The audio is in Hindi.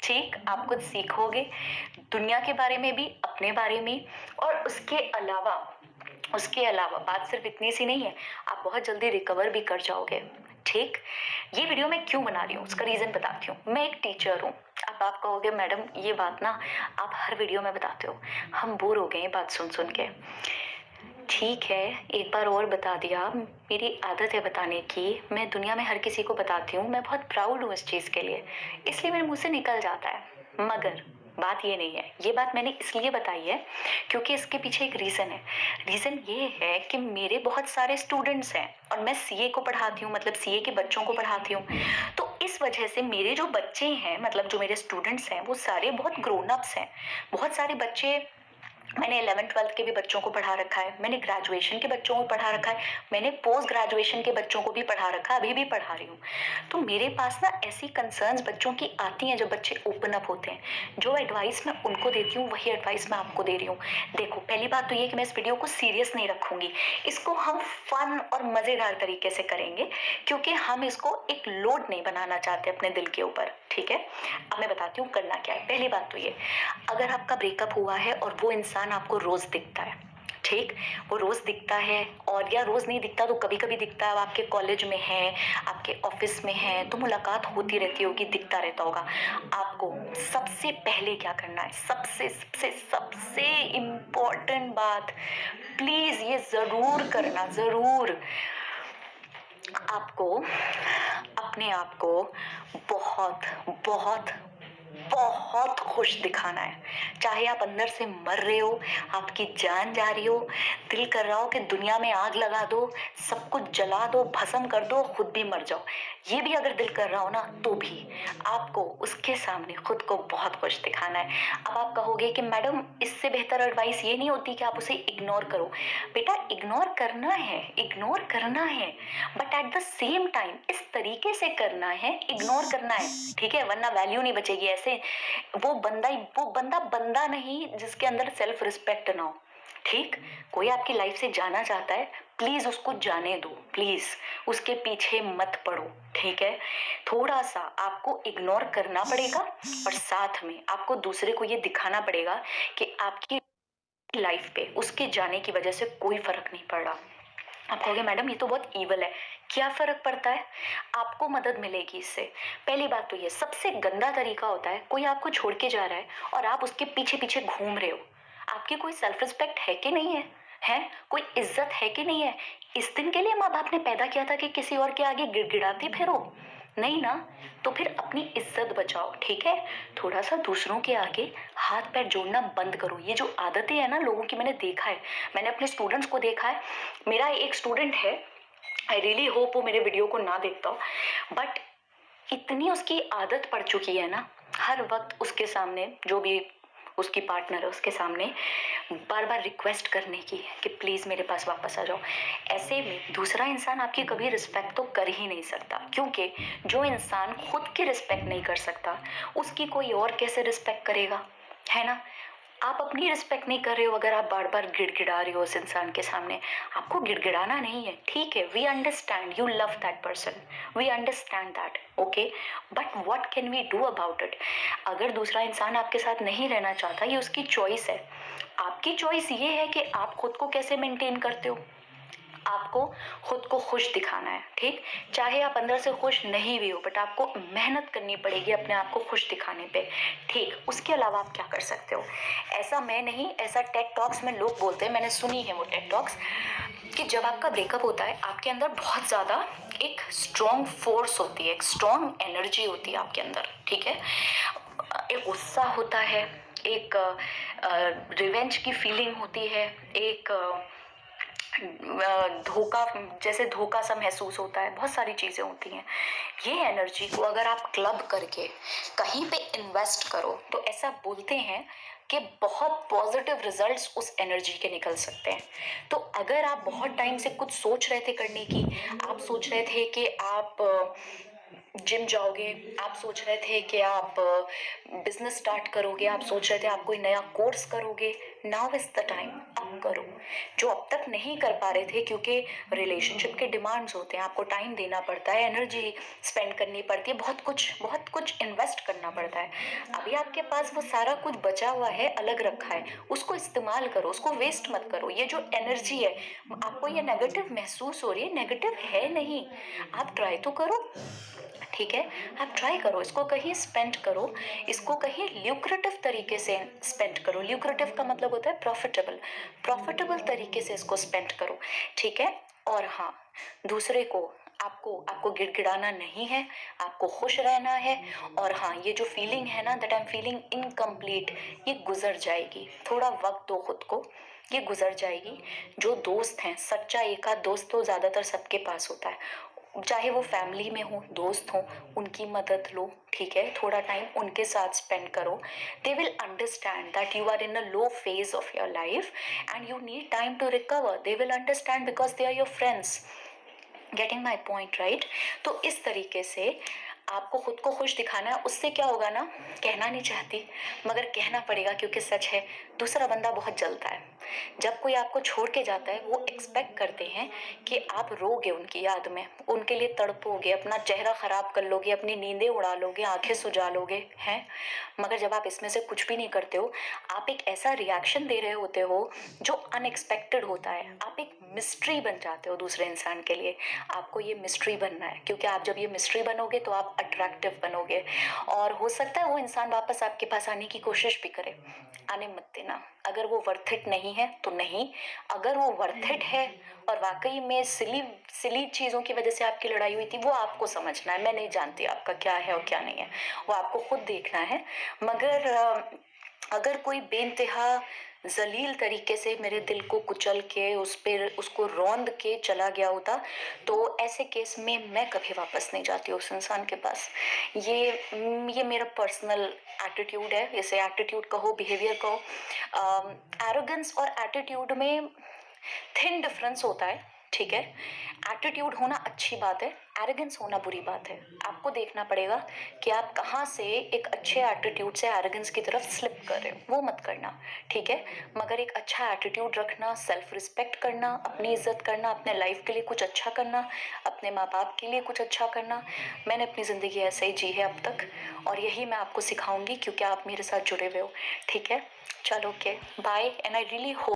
ठीक, आप कुछ सीखोगे दुनिया के बारे में भी, अपने बारे में, और उसके अलावा बात सिर्फ इतनी सी नहीं है, आप बहुत जल्दी रिकवर भी कर जाओगे। ठीक, ये वीडियो मैं क्यों बना रही हूँ उसका रीजन बताती हूँ। मैं एक टीचर हूँ। अब आप कहोगे मैडम ये बात ना आप हर वीडियो में बताते हो, हम बोर हो गए ये बात सुन सुन के। ठीक है, एक बार और बता दिया, मेरी आदत है बताने की, मैं दुनिया में हर किसी को बताती हूँ, मैं बहुत प्राउड हूँ इस चीज़ के लिए, इसलिए मेरे मुंह से निकल जाता है। मगर बात ये नहीं है, ये बात मैंने इसलिए बताई है क्योंकि इसके पीछे एक रीज़न है। रीज़न ये है कि मेरे बहुत सारे स्टूडेंट्स हैं और मैं सीए को पढ़ाती हूँ, मतलब सीए के बच्चों को पढ़ाती हूँ। तो इस वजह से मेरे जो बच्चे हैं, मतलब जो मेरे स्टूडेंट्स हैं, वो सारे बहुत ग्रोन अप्स हैं। बहुत सारे बच्चे, मैंने 11th-12th के भी बच्चों को पढ़ा रखा है, मैंने ग्रेजुएशन के बच्चों को पढ़ा रखा है, मैंने पोस्ट ग्रेजुएशन के बच्चों को भी पढ़ा रखा है, अभी भी पढ़ा रही हूँ। तो मेरे पास ना ऐसी कंसर्न्स बच्चों की आती हैं जब बच्चे ओपन अप होते हैं। जो एडवाइस मैं उनको देती हूँ वही एडवाइस मैं आपको दे रही हूँ। देखो, पहली बात तो ये कि मैं इस वीडियो को सीरियस नहीं रखूंगी, इसको हम फन और मज़ेदार तरीके से करेंगे क्योंकि हम इसको एक लोड नहीं बनाना चाहते अपने दिल के ऊपर। ठीक है, अब मैं बताती हूँ करना क्या है। पहली बात तो ये, अगर आपका ब्रेकअप हुआ है और वो इंसान आपको रोज दिखता है, ठीक, वो रोज दिखता है, और या रोज नहीं दिखता तो कभी कभी दिखता है, आपके कॉलेज में है, आपके ऑफिस में है, तो मुलाकात होती रहती होगी, दिखता रहता होगा। आपको सबसे पहले क्या करना है, सबसे सबसे सबसे इम्पोर्टेंट बात, प्लीज ये जरूर करना, जरूर, आपको अपने आप को बहुत बहुत बहुत खुश दिखाना है। चाहे आप अंदर से मर रहे हो, आपकी जान जा रही हो, दिल कर रहा हो कि दुनिया में आग लगा दो, सब कुछ जला दो, भस्म कर दो, खुद भी मर जाओ, ये भी अगर दिल कर रहा हो ना, तो भी आपको उसके सामने खुद को बहुत खुश दिखाना है। अब आप कहोगे कि मैडम इससे बेहतर एडवाइस ये नहीं होती कि आप उसे इग्नोर करो। बेटा, इग्नोर करना है, इग्नोर करना है, but at the same time इस तरीके से करना है, इग्नोर करना है, ठीक है, वरना वैल्यू नहीं बचेगी। ऐसे वो बंदा बंदा नहीं जिसके अंदर सेल्फ रिस्पेक्ट ना हो। ठीक, कोई आपकी लाइफ से जाना चाहता है, प्लीज उसको जाने दो, प्लीज उसके पीछे मत पड़ो। ठीक है, थोड़ा सा आपको इग्नोर करना पड़ेगा और साथ में आपको दूसरे को ये दिखाना पड़ेगा कि आपकी लाइफ पे उसके जाने की वजह से कोई फर्क नहीं पड़ रहा। आप कहोगे मैडम ये तो बहुत ईवल है, क्या फर्क पड़ता है, आपको मदद मिलेगी इससे। पहली बात तो ये, सबसे गंदा तरीका होता है, कोई आपको छोड़ के जा रहा है और आप उसके पीछे पीछे घूम रहे हो। आपकी कोई सेल्फ रिस्पेक्ट है कि नहीं है कोई इज्जत है कि नहीं है? इस दिन के लिए माँ बाप ने पैदा किया था कि किसी और के आगे गिड़गिड़ाते फिरो? नहीं ना, तो फिर अपनी इज्जत बचाओ। ठीक है, थोड़ा सा दूसरों के आगे हाथ पैर जोड़ना बंद करो। ये जो आदतें हैं ना लोगों की, मैंने देखा है, मैंने अपने स्टूडेंट्स को देखा है। मेरा एक स्टूडेंट है, आई रियली होप वो मेरे वीडियो को ना देखता हो, बट इतनी उसकी आदत पड़ चुकी है ना, हर वक्त उसके सामने जो भी उसकी पार्टनर है उसके सामने बार बार रिक्वेस्ट करने की कि प्लीज मेरे पास वापस आ जाओ। ऐसे में दूसरा इंसान आपकी कभी रिस्पेक्ट तो कर ही नहीं सकता, क्योंकि जो इंसान खुद की रिस्पेक्ट नहीं कर सकता उसकी कोई और कैसे रिस्पेक्ट करेगा, है ना? आप अपनी रिस्पेक्ट नहीं कर रहे हो अगर आप बार बार गिड़गिड़ा रहे हो उस इंसान के सामने। आपको गिड़गिड़ाना नहीं है, ठीक है, we understand you love that person, we understand that, okay, but what can we do about it? अगर दूसरा इंसान आपके साथ नहीं रहना चाहता, ये उसकी चॉइस है। आपकी चॉइस ये है कि आप खुद को कैसे मेंटेन करते हो। आपको खुद को खुश दिखाना है, ठीक, चाहे आप अंदर से खुश नहीं भी हो, बट आपको मेहनत करनी पड़ेगी अपने आप को खुश दिखाने पे। ठीक, उसके अलावा आप क्या कर सकते हो? ऐसा मैं नहीं, ऐसा टेड टॉक्स में लोग बोलते हैं, मैंने सुनी है वो टेड टॉक्स, कि जब आपका ब्रेकअप होता है आपके अंदर बहुत ज़्यादा एक स्ट्रॉन्ग फोर्स होती है, एक स्ट्रॉन्ग एनर्जी होती है आपके अंदर, ठीक है, एक गुस्सा होता है, एक रिवेंज की फीलिंग होती है, एक धोखा, जैसे धोखा सा महसूस होता है, बहुत सारी चीज़ें होती हैं। ये एनर्जी को अगर आप क्लब करके कहीं पे इन्वेस्ट करो तो ऐसा बोलते हैं कि बहुत पॉजिटिव रिजल्ट्स उस एनर्जी के निकल सकते हैं। तो अगर आप बहुत टाइम से कुछ सोच रहे थे करने की, आप सोच रहे थे कि आप जिम जाओगे, आप सोच रहे थे कि आप बिजनेस स्टार्ट करोगे, आप सोच रहे थे आप कोई नया कोर्स करोगे, नाउ इज द टाइम, अब करो। जो अब तक नहीं कर पा रहे थे, क्योंकि रिलेशनशिप के डिमांड्स होते हैं, आपको टाइम देना पड़ता है, एनर्जी स्पेंड करनी पड़ती है, बहुत कुछ इन्वेस्ट करना पड़ता है। अभी आपके पास वो सारा कुछ बचा हुआ है, अलग रखा है, उसको इस्तेमाल करो, उसको वेस्ट मत करो। ये जो एनर्जी है, आपको ये नेगेटिव महसूस हो रही है, नेगेटिव है नहीं, आप ट्राई तो करो, ठीक है? आप ट्राई करो, इसको कहीं स्पेंड करो, इसको कहीं ल्यूक्रेटिव तरीके से स्पेंड करो। ल्यूक्रेटिव का मतलब होता है प्रॉफिटेबल, प्रॉफिटेबल तरीके से इसको स्पेंड करो, ठीक है? और हाँ, दूसरे को आपको आपको गिड़गिड़ाना नहीं है, आपको खुश रहना है। और हाँ, ये जो फीलिंग है ना, that I am feeling incomplete, ये गुजर जाएगी। थोड़ा वक्त दो खुद को, ये गुजर जाएगी। जो दोस्त हैं, सच्चा एक आध दोस्त तो ज़्यादातर सबके पास होता है, चाहे वो फैमिली में हो, दोस्त हो, उनकी मदद लो, ठीक है? थोड़ा टाइम उनके साथ स्पेंड करो। They will understand that you are in a low phase of your life and you need time to recover. They will understand because they are your friends. Getting my point, right? तो इस तरीके से आपको खुद को खुश दिखाना है। उससे क्या होगा ना, कहना नहीं चाहती मगर कहना पड़ेगा क्योंकि सच है, दूसरा बंदा बहुत जलता है। जब कोई आपको छोड़ के जाता है, वो एक्सपेक्ट करते हैं कि आप रोगे उनकी याद में, उनके लिए तड़पोगे, अपना चेहरा खराब कर लोगे, अपनी नींदें उड़ा लोगे, आंखें सुजा लोगे, हैं? मगर जब आप इसमें से कुछ भी नहीं करते हो, आप एक ऐसा रिएक्शन दे रहे होते हो जो अनएक्सपेक्टेड होता है। आप एक मिस्ट्री बन जाते हो दूसरे इंसान के लिए। आपको ये मिस्ट्री बनना है, क्योंकि आप जब ये मिस्ट्री बनोगे तो आप अट्रैक्टिव बनोगे, और हो सकता है वो इंसान वापस आपके पास आने की कोशिश भी करे। आने मत देना। अगर वो वर्थ इट नहीं है तो नहीं, अगर वो वर्थ इट है और वाकई में सिली सिली चीज़ों की वजह से आपकी लड़ाई हुई थी, वो आपको समझना है। मैं नहीं जानती आपका क्या है और क्या नहीं है, वो आपको खुद देखना है। मगर अगर कोई बेइंतहा जलील तरीके से मेरे दिल को कुचल के उस पर उसको रौंद के चला गया होता, तो ऐसे केस में मैं कभी वापस नहीं जाती उस इंसान के पास। ये मेरा पर्सनल एटीट्यूड है, इसे एटीट्यूड कहो, बिहेवियर कहो। एरोगेंस और एटीट्यूड में थिन डिफरेंस होता है, ठीक है? एटीट्यूड होना अच्छी बात है, एरोगेंस होना बुरी बात है। आपको देखना पड़ेगा कि आप कहाँ से एक अच्छे एटीट्यूड से एरोगेंस की तरफ स्लिप कर रहे हो, वो मत करना, ठीक है? मगर एक अच्छा एटीट्यूड रखना, सेल्फ रिस्पेक्ट करना, अपनी इज्जत करना, अपने लाइफ के लिए कुछ अच्छा करना, अपने माँ बाप के लिए कुछ अच्छा करना, मैंने अपनी ज़िंदगी ऐसे ही जी है अब तक, और यही मैं आपको सिखाऊंगी क्योंकि आप मेरे साथ जुड़े हुए हो, ठीक है? चलो, okay, bye, and I really hope